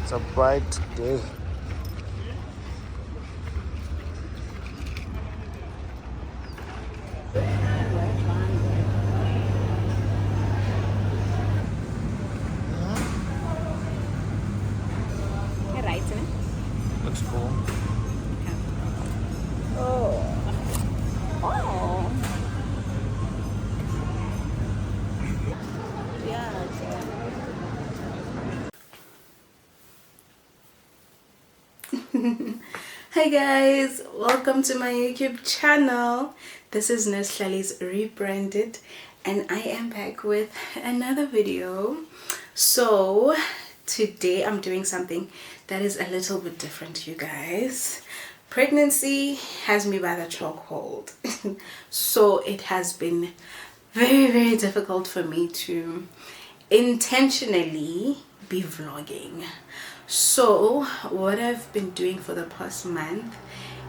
It's a bright day. Looks cool. Hi guys, welcome to my YouTube channel. This is Neslali's Rebranded and I am back with another video. So today I'm doing something that is a little bit different, you guys. Pregnancy has me by the chokehold. So it has been very difficult for me to intentionally be vlogging. So what I've been doing for the past month,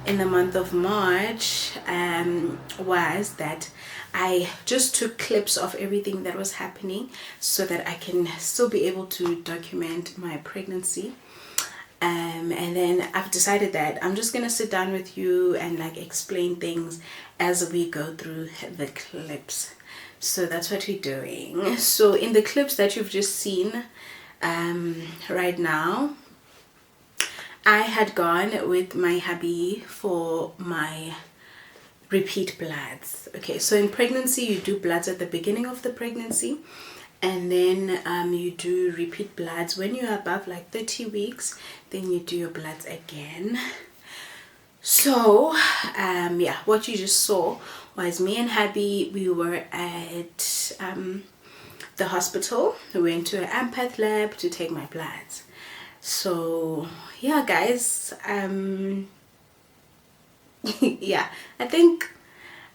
in the month of March, was that I just took clips of everything that was happening so that I can still be able to document my pregnancy. And then I've decided that I'm just gonna sit down with you and like explain things as we go through the clips. So that's what we're doing. So in the clips that you've just seen right now, I had gone with my hubby for my repeat bloods. Okay, so in pregnancy you do bloods at the beginning of the pregnancy, and then you do repeat bloods when you're above like 30 weeks, then you do your bloods again. So yeah, what you just saw was me and hubby, we were at the hospital. We went to an empath lab to take my bloods. So yeah guys, yeah, I think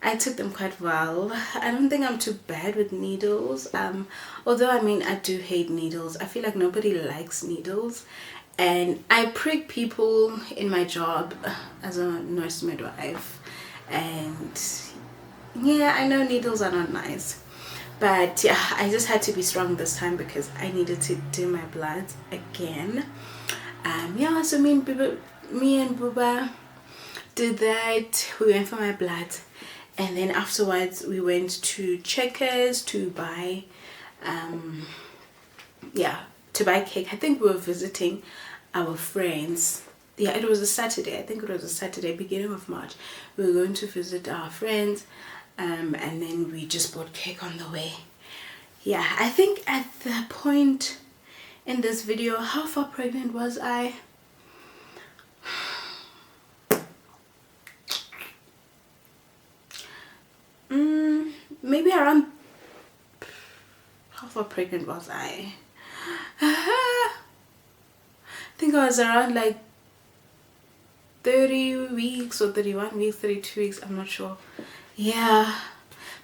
I took them quite well. I don't think I'm too bad with needles, although I mean I do hate needles. I feel like nobody likes needles, and I prick people in my job as a nurse midwife, and yeah, I know needles are not nice, but yeah, I just had to be strong this time because I needed to do my blood again. Yeah, so me and Buba did that. We went for my blood, and then afterwards we went to Checkers to buy to buy cake. I think we were visiting our friends. Yeah, it was a Saturday. I think it was a Saturday, beginning of March. We were going to visit our friends, and then we just bought cake on the way. Yeah, I think at the point in this video, how far pregnant was I? Maybe around, how far pregnant was I? I think I was around like 30 weeks or 31 weeks, 32 weeks, I'm not sure. Yeah,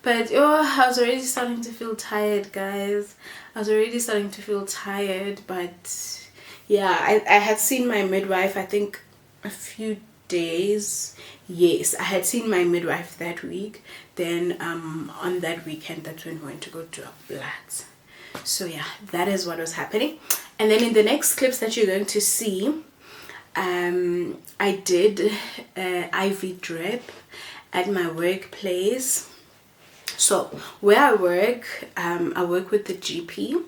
but I was already starting to feel tired, guys. I was already starting to feel tired, but yeah, I had seen my midwife, I think a few days. Yes, I had seen my midwife that week. Then on that weekend, that's when we went to go to our bloods. So yeah, that is what was happening. And then in the next clips that you're going to see, I did IV drip at my workplace. So where I work with the GP.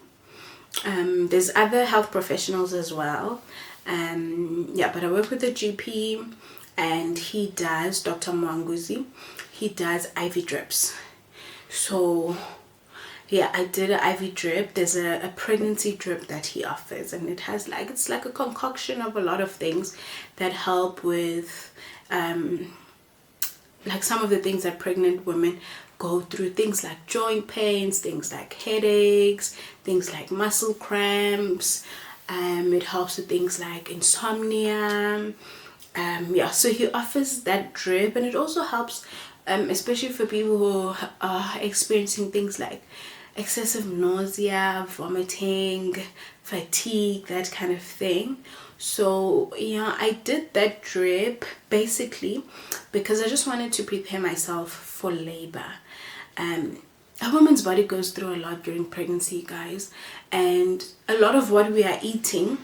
There's other health professionals as well. Yeah, but I work with the GP, and he does, Dr. Mwanguzi, he does IV drips. So yeah, I did an IV drip. There's a pregnancy drip that he offers, and it has like, it's like a concoction of a lot of things that help with like some of the things that pregnant women go through, things like joint pains, things like headaches, things like muscle cramps. It helps with things like insomnia. Yeah, so he offers that drip, and it also helps especially for people who are experiencing things like excessive nausea, vomiting, fatigue, that kind of thing. So yeah, I did that drip basically because I just wanted to prepare myself for labor. A woman's body goes through a lot during pregnancy, guys, and a lot of what we are eating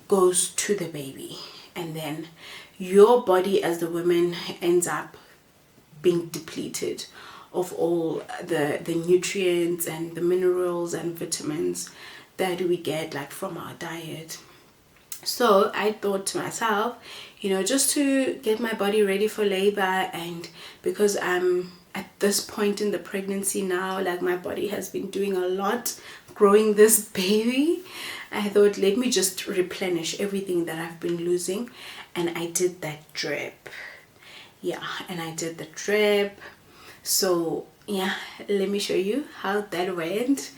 goes to the baby, and then your body as the woman ends up being depleted of all the nutrients and the minerals and vitamins that we get like from our diet. So I thought to myself, just to get my body ready for labor, and because I'm at this point in the pregnancy now, like my body has been doing a lot growing this baby, I thought, let me just replenish everything that I've been losing. And I did that drip. Yeah, and I did the drip. So yeah, let me show you how that went.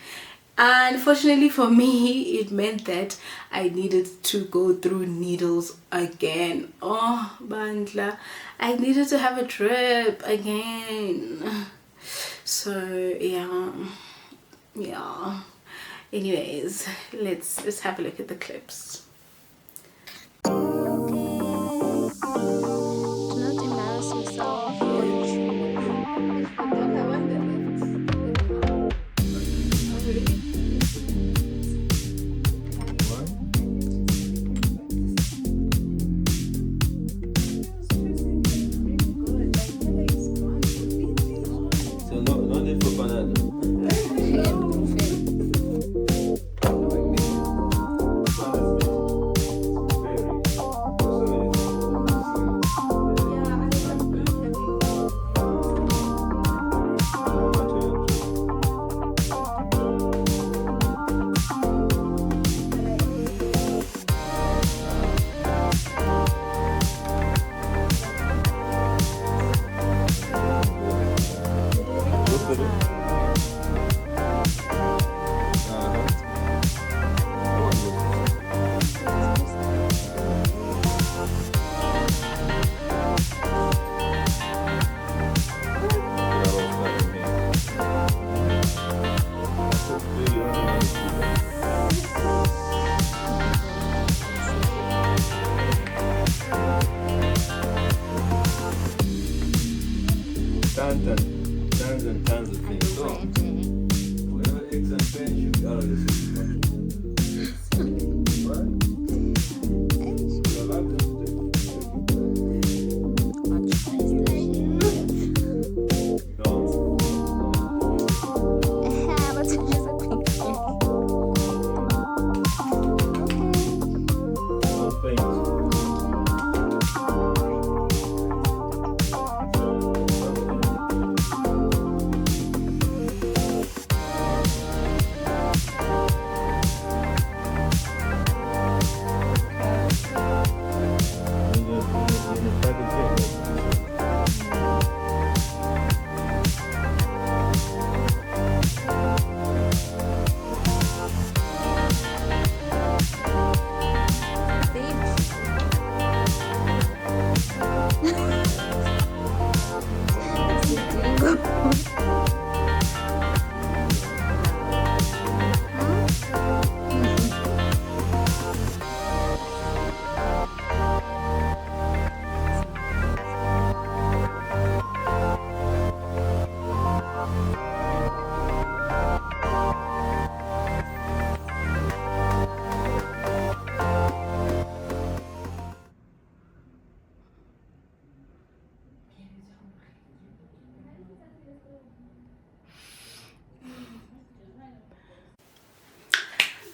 Unfortunately for me, it meant that I needed to go through needles again. Oh, Bandla, I needed to have a drip again. So yeah. Anyways, let's have a look at the clips. Do not embarrass yourself. So no need for Panado.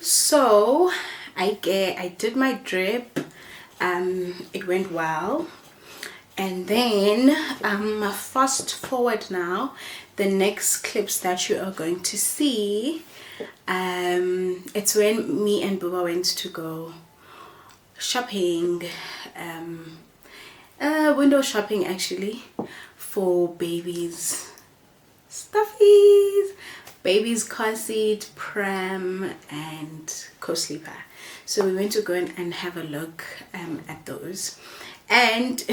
So I did my drip. It went well. And then fast forward now, the next clips that you are going to see, it's when me and Booba went to go shopping, window shopping actually, for babies stuffies, baby's car seat, pram, and co-sleeper. So we went to go and have a look at those. And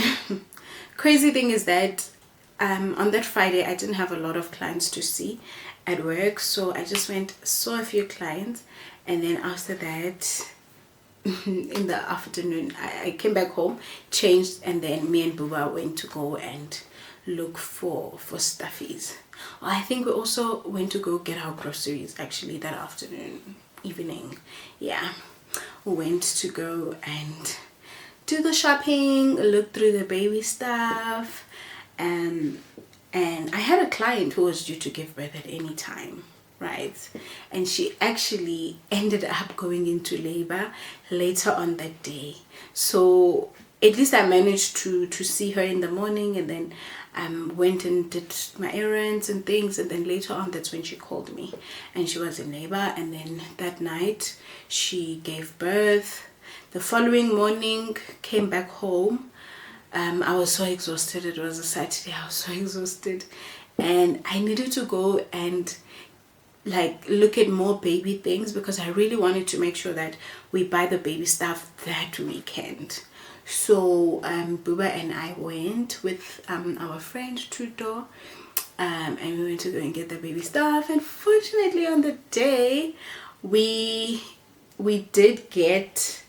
crazy thing is that on that Friday I didn't have a lot of clients to see at work, so I just went, saw a few clients, and then after that in the afternoon I came back home, changed, and then me and Booba went to go and look for stuffies. I think we also went to go get our groceries actually that afternoon, evening. Yeah, we went to go and do the shopping, look through the baby stuff, and I had a client who was due to give birth at any time, right? And she actually ended up going into labor later on that day. So at least I managed to see her in the morning, and then went and did my errands and things, and then later on that's when she called me and she was in labor. And then that night she gave birth. The following morning came back home. I was so exhausted. It was a Saturday. I was so exhausted, and I needed to go and like look at more baby things because I really wanted to make sure that we buy the baby stuff that weekend. So Booba and I went with our friend Tuto, and we went to go and get the baby stuff. And fortunately on the day we did get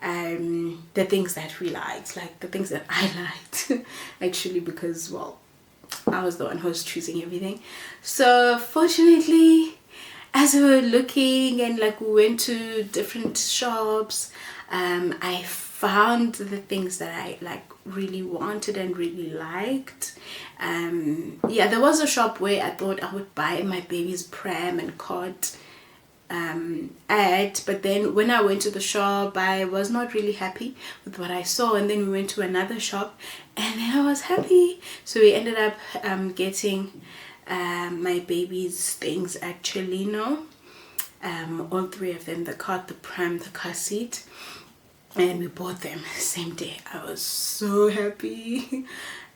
the things that we liked, like the things that I liked actually, because well, I was the one who was choosing everything. So fortunately, as we were looking and like we went to different shops, I found the things that I like really wanted and really liked. Yeah, there was a shop where I thought I would buy my baby's pram and cot but then when I went to the shop I was not really happy with what I saw, and then we went to another shop and then I was happy. So we ended up getting my baby's things at Chelino, all three of them, the cot, the pram, the car seat, and we bought them same day. I was so happy.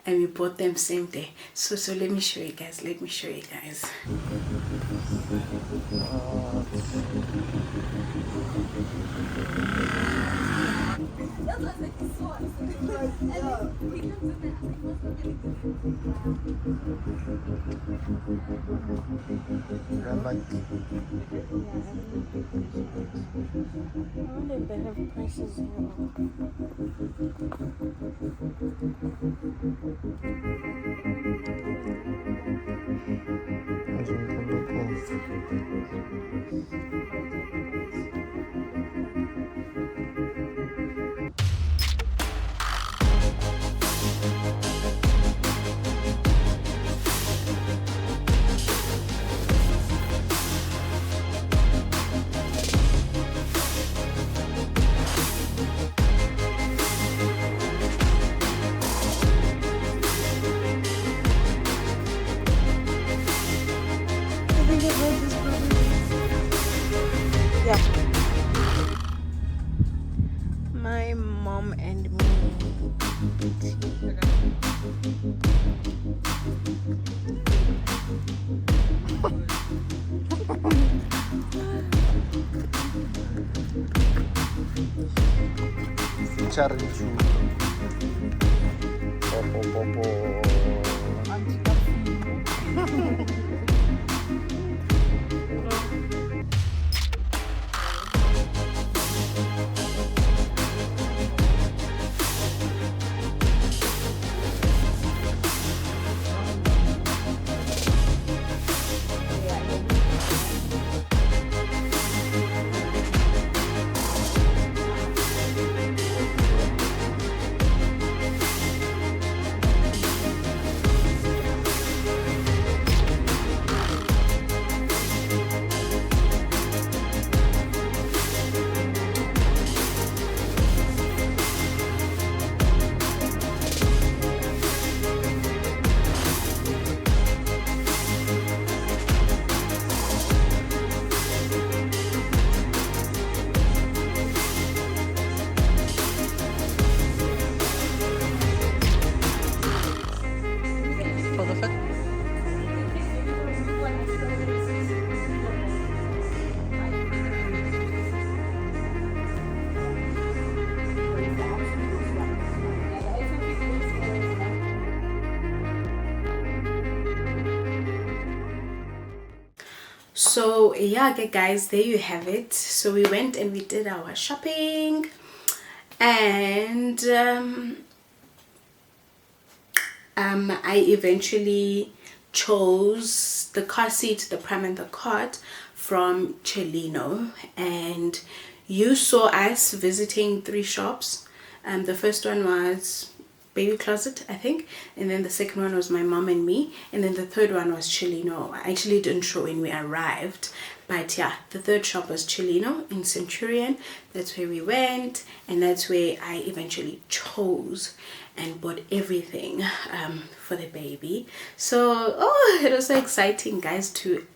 And we bought them same day. So let me show you guys. I wonder if they have prices here. My mom and me. Charlie Chu. Popo. So yeah, okay guys, there you have it. So we went and we did our shopping, and I eventually chose the car seat, the pram and the cot from Cellino. And you saw us visiting 3 shops. The first one was baby closet, I think, and then the second one was my mom and me, and then the third one was Cellino. I actually didn't show when we arrived, but yeah, the third shop was Cellino in Centurion. That's where we went, and that's where I eventually chose and bought everything for the baby. So it was so exciting, guys, to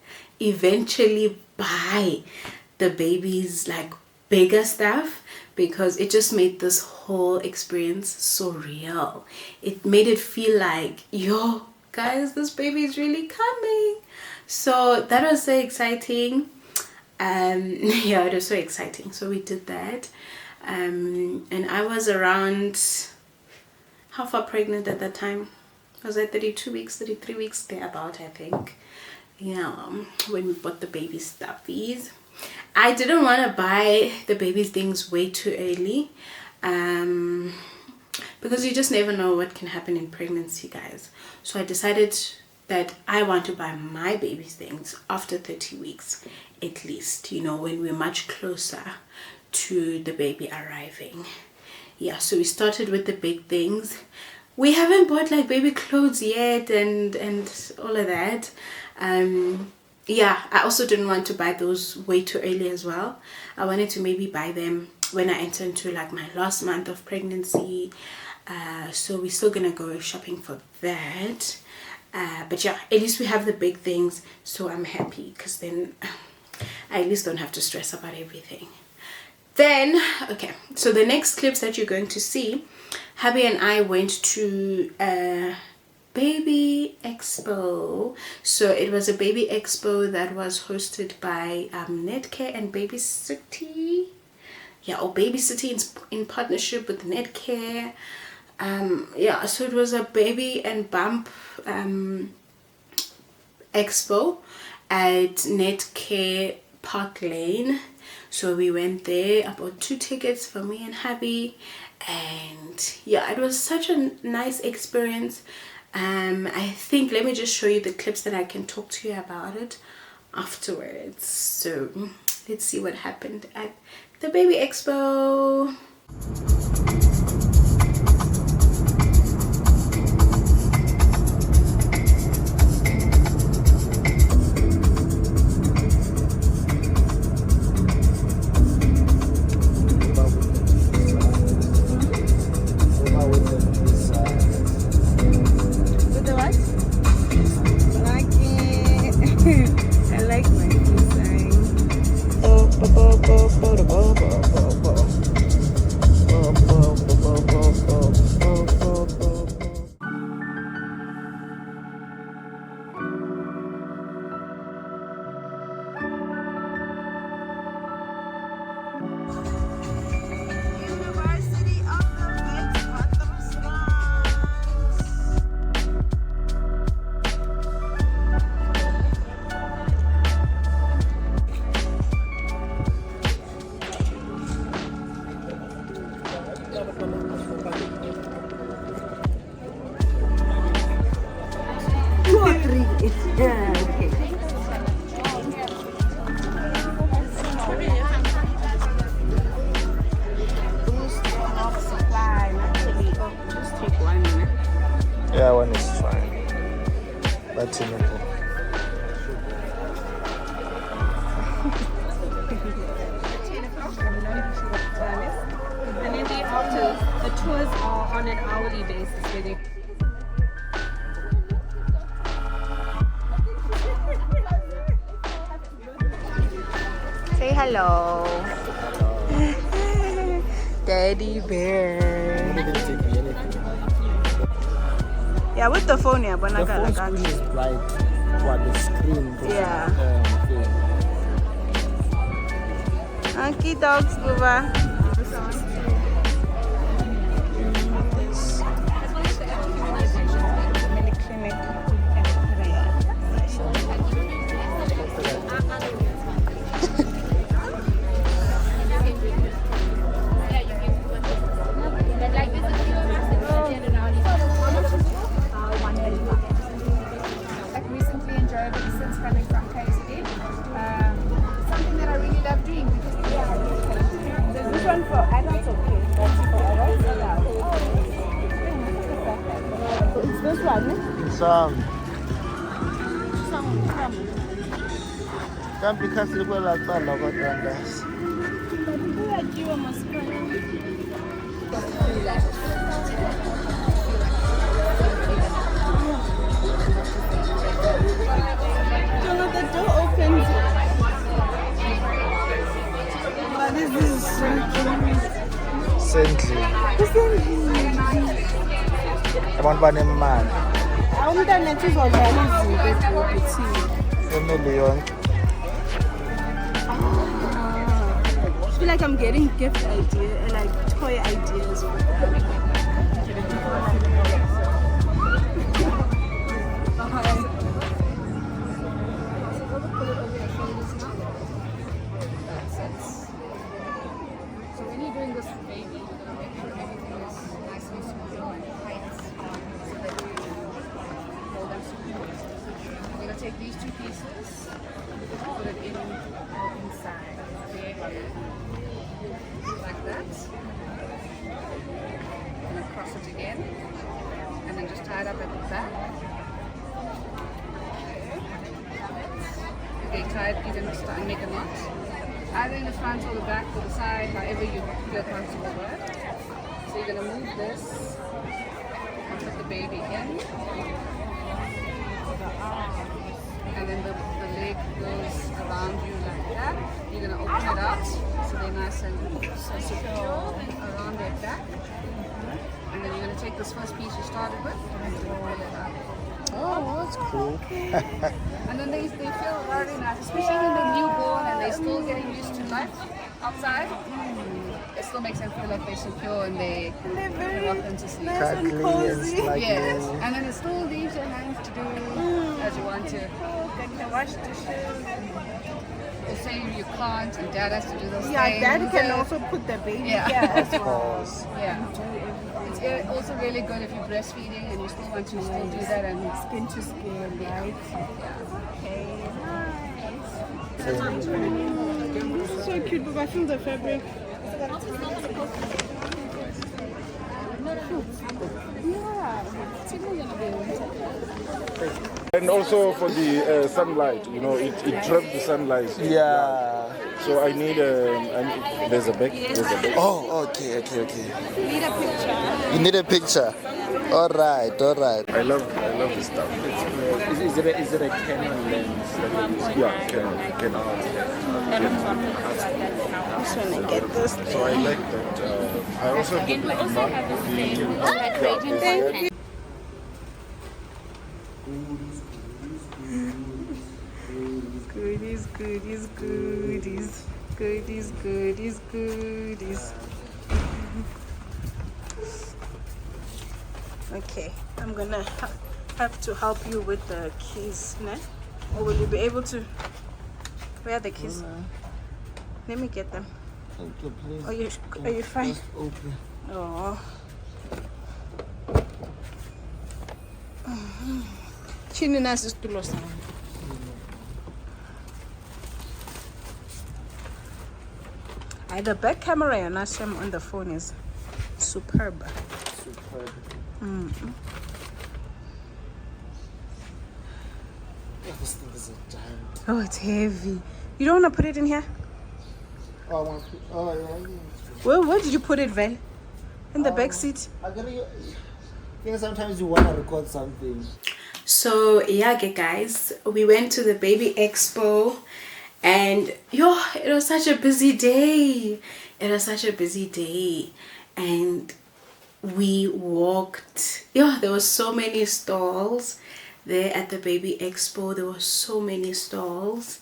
eventually buy the baby's like bigger stuff, because it just made this whole experience so real. It made it feel like, yo guys, this baby is really coming. So that was so exciting. Yeah, it was so exciting. So we did that, and I was around, how far pregnant at that time? I was at 32 weeks, 33 weeks, thereabout, I think. Yeah, when we bought the baby stuffies. I didn't want to buy the baby things way too early, because you just never know what can happen in pregnancy, guys. So I decided that I want to buy my baby things after 30 weeks at least, you know, when we're much closer to the baby arriving. Yeah, so we started with the big things. We haven't bought like baby clothes yet and all of that. Yeah, I also didn't want to buy those way too early as well. I wanted to maybe buy them when I enter into like my last month of pregnancy. So we're still gonna go shopping for that. But yeah, at least we have the big things, so I'm happy, because then I at least don't have to stress about everything. Then, okay, so the next clips that you're going to see, hubby and I went to baby expo. So it was a baby expo that was hosted by Netcare and Baby City. Yeah, or Baby City in partnership with Netcare. Yeah, so it was a baby and bump expo at Netcare Park Lane. So we went there. I bought 2 tickets for me and hubby, and yeah, it was such a nice experience. I think, let me just show you the clips that I can talk to you about it afterwards. So let's see what happened at the baby expo. Yeah, one is fine. That's enough. And then they also, the tours are on an hourly basis where they Say hello. Daddy bear. Yeah, with the phone, yeah, but The phone screen is bright. What the screen? Yeah. Monkey dogs, Booba. Some. Can't be cast like that, like that. The door opens. But this is Saintly. Abantu banemali. umntana ethi uzodlala izinto ezikuthile. Family yonke. I feel like I'm getting gift ideas, like toy ideas. So when you're doing this for baby, you're going to make sure everything is nice and secure and tight so that you hold them secure. You're going to take these two pieces and put it in or inside. Like that. And then cross it again. And then just tie it up at the back. Okay, tie it, you're going to make a knot. Either in the front or the back or the side, however you feel comfortable with. So you're going to move this and put the baby in. And then the leg goes around you like that. You're going to open it out so they're nice and secure around their back. And then you're going to take this first piece you started with and roll it up. Oh, that's cool. And then they feel very nice, especially when they're newborn and they're still getting used to life outside. It still makes them feel like they're secure and they want them to sleep. Cuddly and slightly. Yes, and then it still leaves your hands to do as you want to. They can wash dishes. Or say you can't and dad has to do those things. Yeah, dad can also put the baby Yeah. here as Of well. course. Yeah. It's also really good if you're breastfeeding and you still want to still do that and Skin to skin, right? Okay, nice. This is so cute, but I feel the fabric. And also for the sunlight, you know, it traps the sunlight. Yeah. So I need there's a back. Oh, okay. Need a picture. You need a picture. All right. I love this stuff. Is it a Canon lens that you're using? Yeah, can. I'm just gonna get this. So I like that. I also have the Thank you. Goodies. Okay, I'm gonna have to help you with the keys, ne? Or will you be able to? Where are the keys? Let me get them. Okay, please. Are you fine? Open. Oh. Chini nasi situlo sana. The back camera and on the phone is superb. This thing is a giant. Oh, it's heavy. You don't want to put it in here? Oh, I want to. Oh, yeah. Where did you put it, Val? In the back seat? I think sometimes you want to record something. So yeah, okay, guys, we went to the baby expo and it was such a busy day. And we walked. There were so many stalls there at the baby expo. There were so many stalls.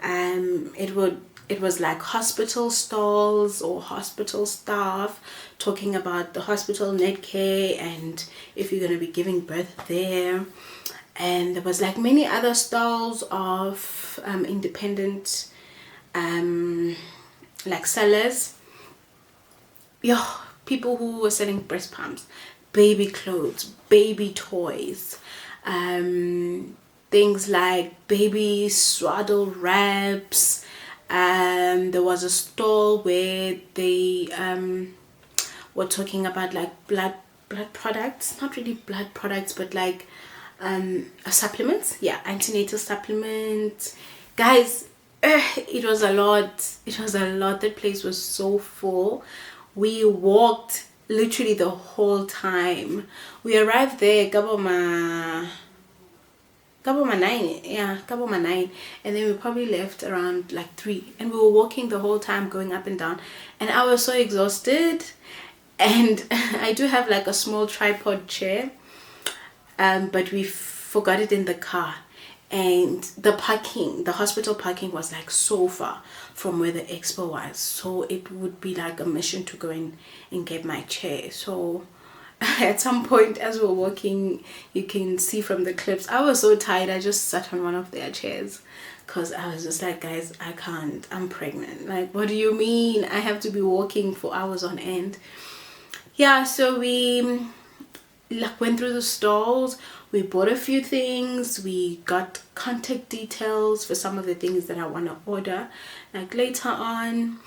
It was like hospital stalls or hospital staff talking about the hospital net care and if you're going to be giving birth there. And there was like many other stalls of independent like sellers. People who were selling breast pumps, baby clothes, baby toys, things like baby swaddle wraps. There was a stall where they were talking about like blood products, not really blood products, but like supplements. Yeah, antenatal supplements, guys. It was a lot. That place was so full. We walked literally the whole time. We arrived there Gaboma 9, yeah, Gaboma 9, and then we probably left around like 3, and we were walking the whole time, going up and down, and I was so exhausted. And I do have like a small tripod chair, but we forgot it in the car, and the hospital parking was like so far from where the expo was, so it would be like a mission to go in and get my chair. So at some point as we were walking, you can see from the clips, I was so tired. I just sat on one of their chairs because I was just like, guys, I can't, I'm pregnant. Like, what do you mean I have to be walking for hours on end? Yeah, so we like went through the stalls, we bought a few things, we got contact details for some of the things that I want to order like later on.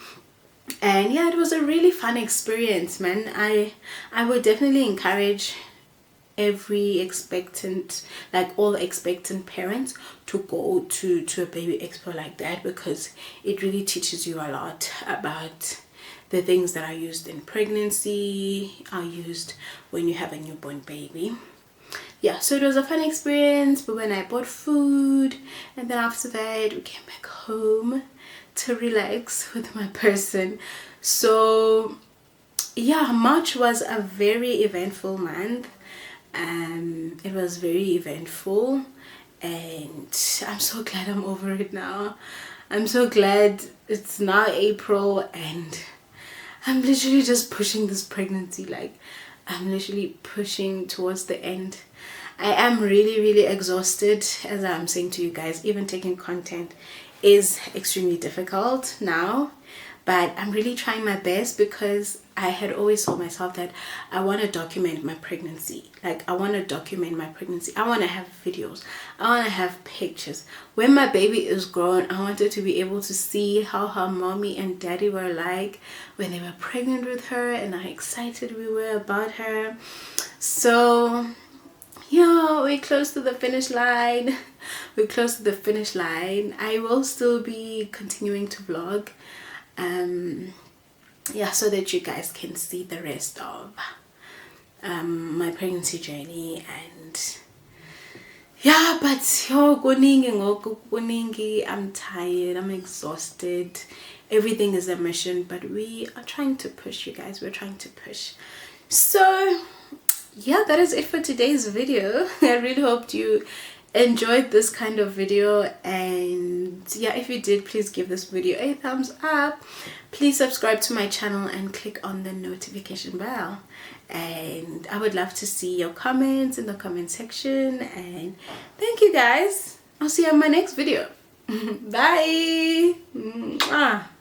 And yeah, it was a really fun experience, man. I would definitely encourage every expectant, like all expectant parents, to go to a baby expo like that, because it really teaches you a lot about the things that are used in pregnancy, are used when you have a newborn baby. Yeah, so it was a fun experience. But when I bought food, and then after that we came back home to relax with my person. So yeah, March was a very eventful month. It was very eventful, and I'm so glad I'm over it now. I'm so glad it's now April, and I'm literally just pushing this pregnancy. Like, I'm literally pushing towards the end. I am really exhausted, as I'm saying to you guys. Even taking content is extremely difficult now, but I'm really trying my best, because I had always told myself that I want to document my pregnancy. Like, I want to document my pregnancy. I want to have videos. I want to have pictures. When my baby is grown, I wanted to be able to see how her mommy and daddy were like when they were pregnant with her, and how excited we were about her. So yeah, we're close to the finish line. We're close to the finish line. I will still be continuing to vlog, yeah, so that you guys can see the rest of my pregnancy journey. And yeah, but I'm tired, I'm exhausted. Everything is a mission, but we are trying to push, you guys. We're trying to push. So yeah, that is it for today's video. I really hoped you enjoyed this kind of video, and yeah, if you did, please give this video a thumbs up. Please subscribe to my channel and click on the notification bell, and I would love to see your comments in the comment section. And thank you guys. I'll see you in my next video. Bye. Mwah.